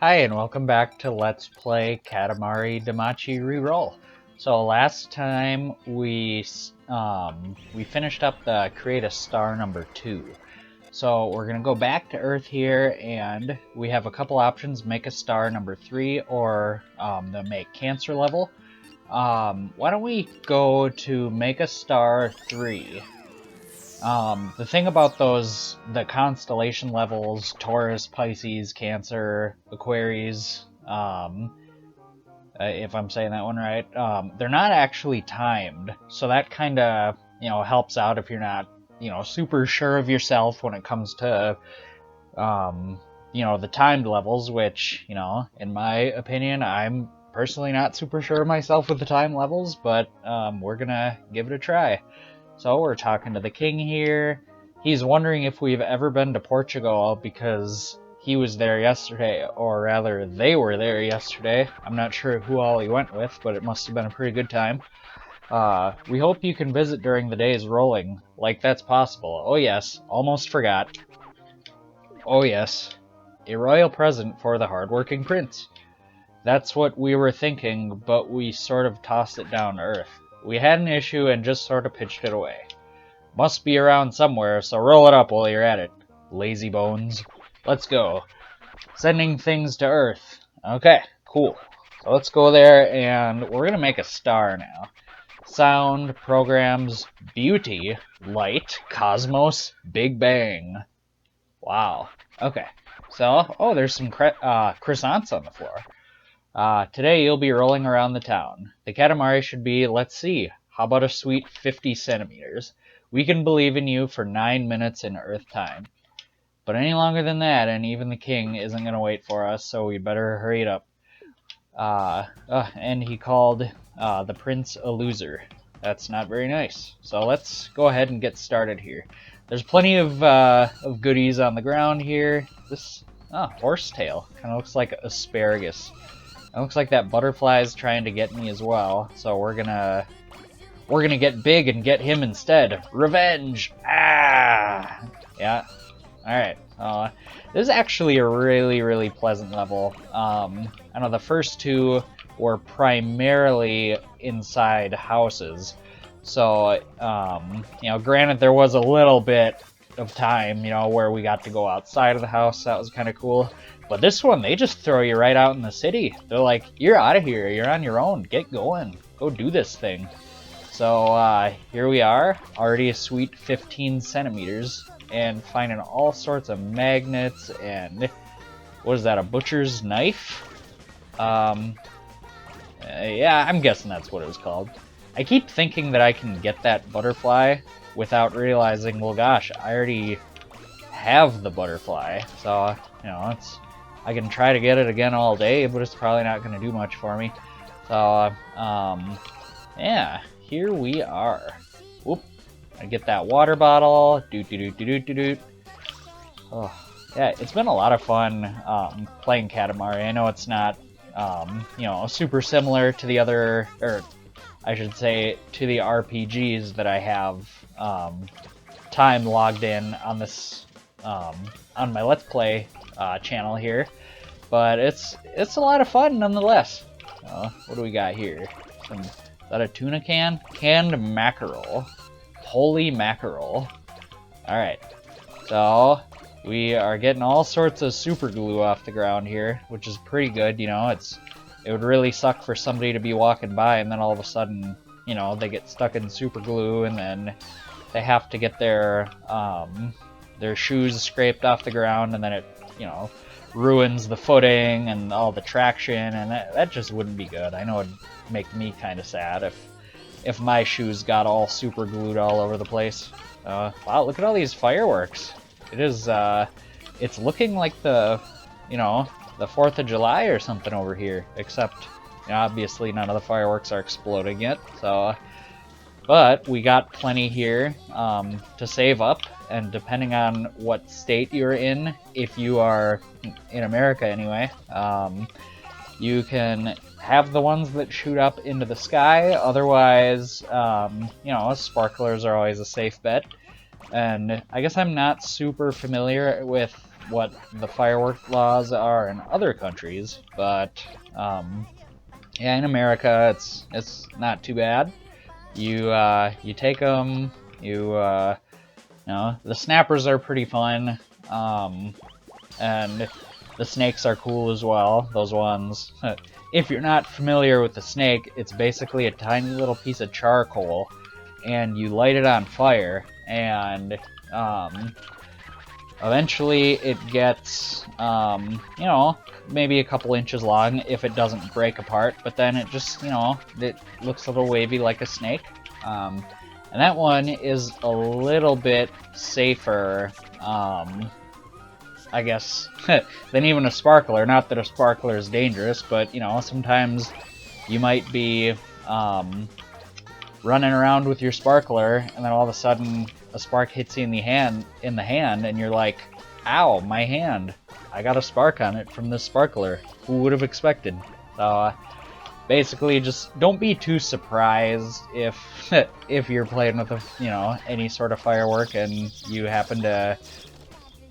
Hi, and welcome back to Let's Play Katamari Damacy REROLL. So last time we finished up the create a star number 2. So we're gonna go back to Earth here, and we have a couple options: make a star number 3 or the make cancer level. Why don't we go to make a star 3? The thing about the constellation levels, Taurus, Pisces, Cancer, Aquarius, if I'm saying that one right, they're not actually timed, so that kind of, helps out if you're not, super sure of yourself when it comes to, the timed levels, which, in my opinion, I'm personally not super sure of myself with the time levels, but we're gonna give it a try. So we're talking to the king here. He's wondering if we've ever been to Portugal because he was there yesterday, or rather they were there yesterday. I'm not sure who all he went with, but it must have been a pretty good time. We hope you can visit during the days rolling, like that's possible. Oh yes, almost forgot. Oh yes, a royal present for the hardworking prince. That's what we were thinking, but we sort of tossed it down to earth. We had an issue and just sort of pitched it away. Must be around somewhere, so roll it up while you're at it. Lazy bones. Let's go. Sending things to Earth. Okay, cool. So let's go there, and we're gonna make a star now. Sound, programs, beauty, light, cosmos, Big Bang. Wow. Okay. So, oh, there's some croissants on the floor. Today you'll be rolling around the town. The Katamari should be, let's see, how about a sweet 50 centimeters? We can believe in you for 9 minutes in Earth time. But any longer than that, and even the king isn't going to wait for us, so we better hurry it up. And he called the prince a loser. That's not very nice. So let's go ahead and get started here. There's plenty of goodies on the ground here. This horsetail kind of looks like asparagus. It looks like that butterfly is trying to get me as well, so we're gonna get big and get him instead. Revenge! Ah! Yeah. Alright. This is actually a really pleasant level. I know the first two were primarily inside houses, so, granted there was a little bit of time, where we got to go outside of the house. That was kind of cool. But this one, they just throw you right out in the city. They're like, you're out of here. You're on your own. Get going. Go do this thing. So here we are, already a sweet 15 centimeters, and finding all sorts of magnets and, what is that, a butcher's knife? Yeah, I'm guessing that's what it was called. I keep thinking that I can get that butterfly without realizing, well gosh, I already have the butterfly, so, I can try to get it again all day, but it's probably not going to do much for me. So, yeah, here we are. Whoop. I get that water bottle. Doot. Oh, yeah, it's been a lot of fun playing Katamari. I know it's not, super similar to the other, or I should say, to the RPGs that I have time logged in on this, on my Let's Play channel here, but it's a lot of fun nonetheless. What do we got here? Is that a tuna can? Canned mackerel. Holy mackerel. Alright, so we are getting all sorts of super glue off the ground here, which is pretty good. It would really suck for somebody to be walking by and then all of a sudden, they get stuck in super glue, and then they have to get their shoes scraped off the ground, and then it, ruins the footing and all the traction, and that just wouldn't be good. I know it'd make me kind of sad if my shoes got all super glued all over the place. Wow, look at all these fireworks. It's looking like the 4th of July or something over here, except, obviously none of the fireworks are exploding yet, so, but we got plenty here to save up, and depending on what state you're in, if you are in America anyway, you can have the ones that shoot up into the sky. Otherwise, sparklers are always a safe bet. And I guess I'm not super familiar with what the firework laws are in other countries, but yeah, in America it's not too bad. You take them, the snappers are pretty fun, and the snakes are cool as well. Those ones. If you're not familiar with the snake, it's basically a tiny little piece of charcoal, and you light it on fire, and eventually it gets, maybe a couple inches long if it doesn't break apart, but then it just, it looks a little wavy like a snake. And that one is a little bit safer, I guess, than even a sparkler. Not that a sparkler is dangerous, but, sometimes you might be running around with your sparkler, and then all of a sudden a spark hits you in the hand, and you're like, ow, my hand. I got a spark on it from this sparkler. Who would have expected? So, basically, just don't be too surprised if if you're playing with any sort of firework and you happen to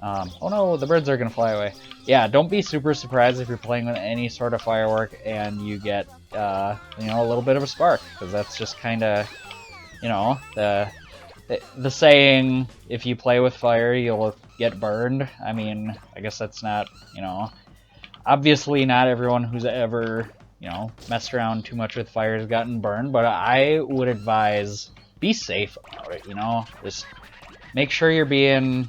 oh no, the birds are gonna fly away. Yeah, don't be super surprised if you're playing with any sort of firework and you get a little bit of a spark, because that's just kind of the saying, if you play with fire you'll get burned. I mean, I guess that's not, obviously not everyone who's ever messed around too much with fire has gotten burned, but I would advise be safe about it. Just make sure you're being,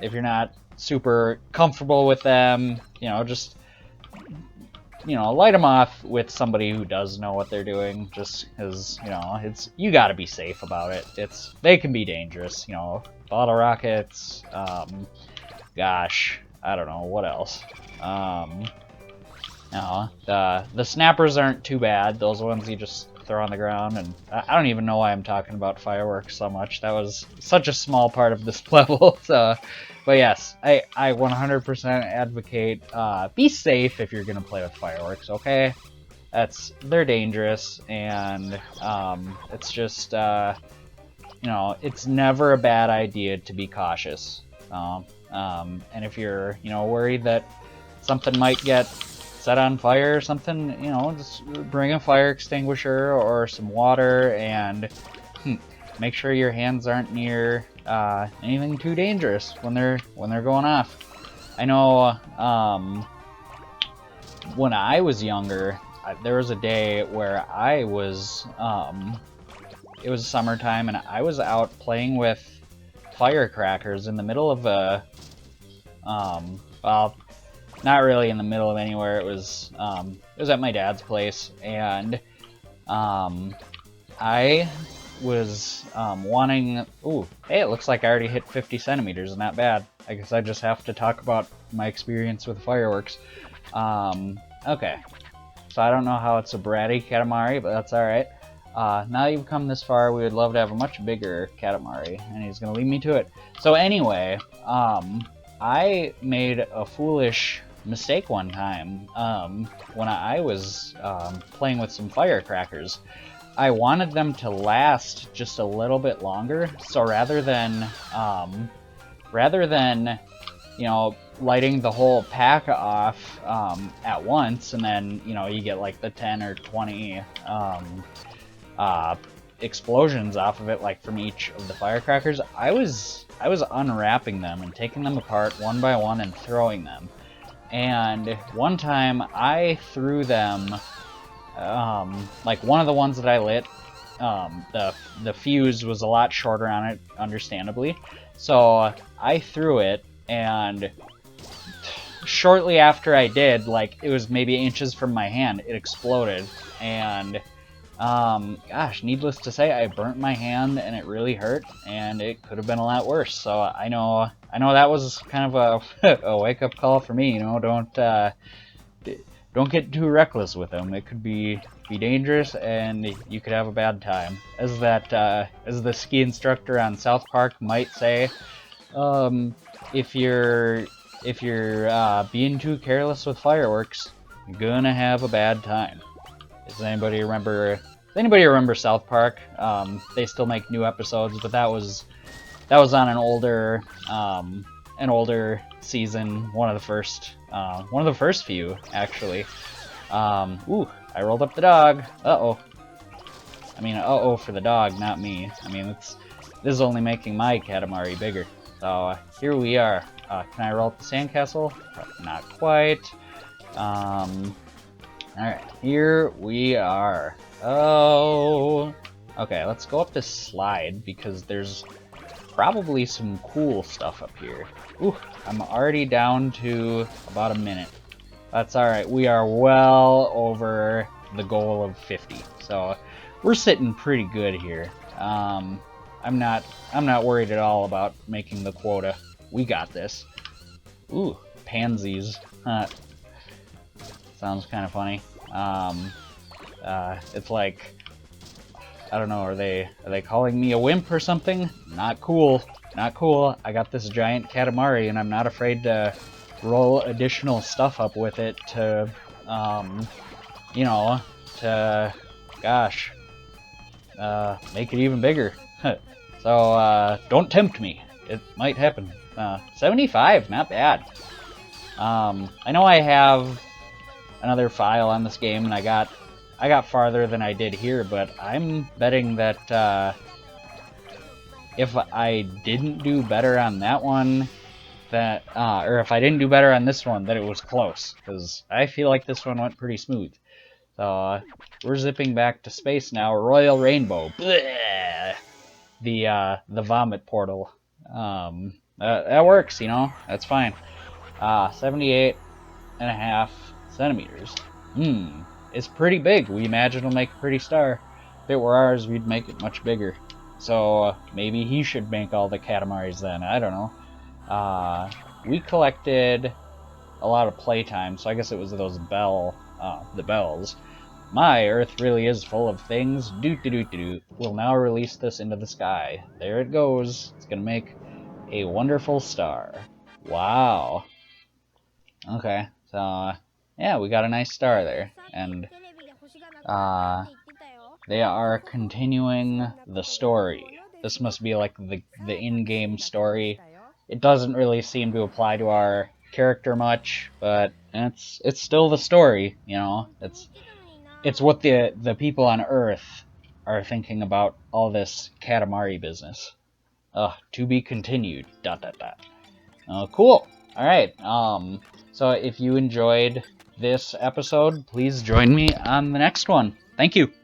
if you're not super comfortable with them, just light them off with somebody who does know what they're doing, just because, you gotta be safe about it. They can be dangerous, bottle rockets, gosh, I don't know, what else? No, the snappers aren't too bad. Those ones you just throw on the ground, and I don't even know why I'm talking about fireworks so much. That was such a small part of this level. So, but yes, I 100% advocate be safe if you're gonna play with fireworks. Okay, they're dangerous, and it's just it's never a bad idea to be cautious. And if you're worried that something might get set on fire or something, just bring a fire extinguisher or some water, and make sure your hands aren't near anything too dangerous when they're going off. I know when I was younger, there was a day where I was it was summertime, and I was out playing with firecrackers in the middle of a well, not really in the middle of anywhere. It was at my dad's place, and I was wanting. Ooh, hey! It looks like I already hit 50 centimeters. Not bad. I guess I just have to talk about my experience with fireworks. Okay, so I don't know how it's a bratty Katamari, but that's all right. Now you've come this far, we would love to have a much bigger Katamari, and he's gonna lead me to it. So anyway, I made a foolish mistake one time when I was playing with some firecrackers. I wanted them to last just a little bit longer, so rather than lighting the whole pack off at once, and then you get like the 10 or 20 explosions off of it, like from each of the firecrackers, I was unwrapping them and taking them apart one by one and throwing them. And one time I threw them, like one of the ones that I lit, the fuse was a lot shorter on it, understandably. So I threw it, and shortly after I did, like it was maybe inches from my hand, it exploded, and gosh, needless to say, I burnt my hand, and it really hurt, and it could have been a lot worse. So I know that was kind of a wake-up call for me. Don't get too reckless with them. It could be dangerous, and you could have a bad time. As the ski instructor on South Park might say, if you're being too careless with fireworks, you're gonna have a bad time. Does anybody remember South Park? They still make new episodes, but that was on an older an older season, one of the first few, actually. Ooh, I rolled up the dog. Uh-oh. I mean, uh-oh for the dog, not me. I mean, this is only making my Katamari bigger. So, here we are. Can I roll up the sandcastle? Not quite. Alright, here we are. Oh... Okay, let's go up this slide, because there's probably some cool stuff up here. Ooh, I'm already down to about a minute. That's alright, we are well over the goal of 50. So, we're sitting pretty good here. I'm not worried at all about making the quota. We got this. Ooh, pansies. Sounds kind of funny. It's like, I don't know, are they calling me a wimp or something? Not cool. Not cool. I got this giant Katamari and I'm not afraid to roll additional stuff up with it to, you know, to, gosh, make it even bigger. So, don't tempt me. It might happen. 75, not bad. I know I have another file on this game, and I got farther than I did here, but I'm betting that if I didn't do better on that one, or if I didn't do better on this one, that it was close, because I feel like this one went pretty smooth. So we're zipping back to space now. Royal Rainbow. Blech! The vomit portal. That works, you know. That's fine. 78.5 centimeters. It's pretty big. We imagine it'll make a pretty star. If it were ours, we'd make it much bigger. So belly he should make all the Katamaris then. I don't know. We collected a lot of playtime, so I guess it was those the bells. My Earth really is full of things. Doot-doot-doot-doot. We'll now release this into the sky. There it goes. It's gonna make a wonderful star. Wow. Okay, so yeah, we got a nice star there, and they are continuing the story. This must be like the in-game story. It doesn't really seem to apply to our character much, but it's still the story, you know. It's what the people on Earth are thinking about all this Katamari business. To be continued. ... Cool. All right. So if you enjoyed this episode, please join me on the next one. Thank you.